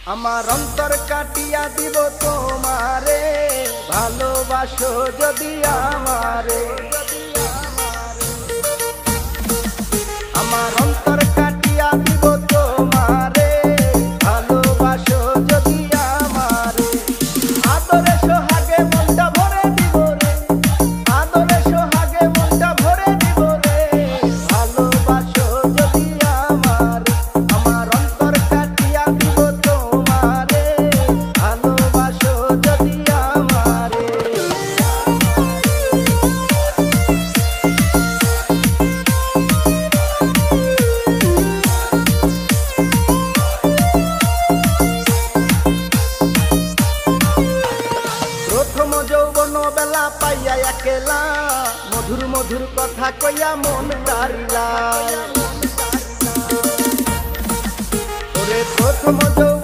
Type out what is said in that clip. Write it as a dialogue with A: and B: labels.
A: আমার অন্তর কাটিয়া দিব তোমারে, ভালোবাসো যদি আমারে। আমার অন্তর কাটিয়া দিব তোমারে, ভালোবাসো যদি আমারে। আদরে সোহাগে মনটা ভরে দিব রে, আদরে সোহাগে মনটা ভরে দিব রে, ভালোবাসো যদি আমারে। আমার অন্তর কাটিয়া দিব তোমারে, ভালোবাসো যদি আমারে। প্রথম যৌবন বেলা পাইয়া একেলা, মধুর মধুর কথা কইয়া মন তারিলা। ওরে প্রথম যৌবন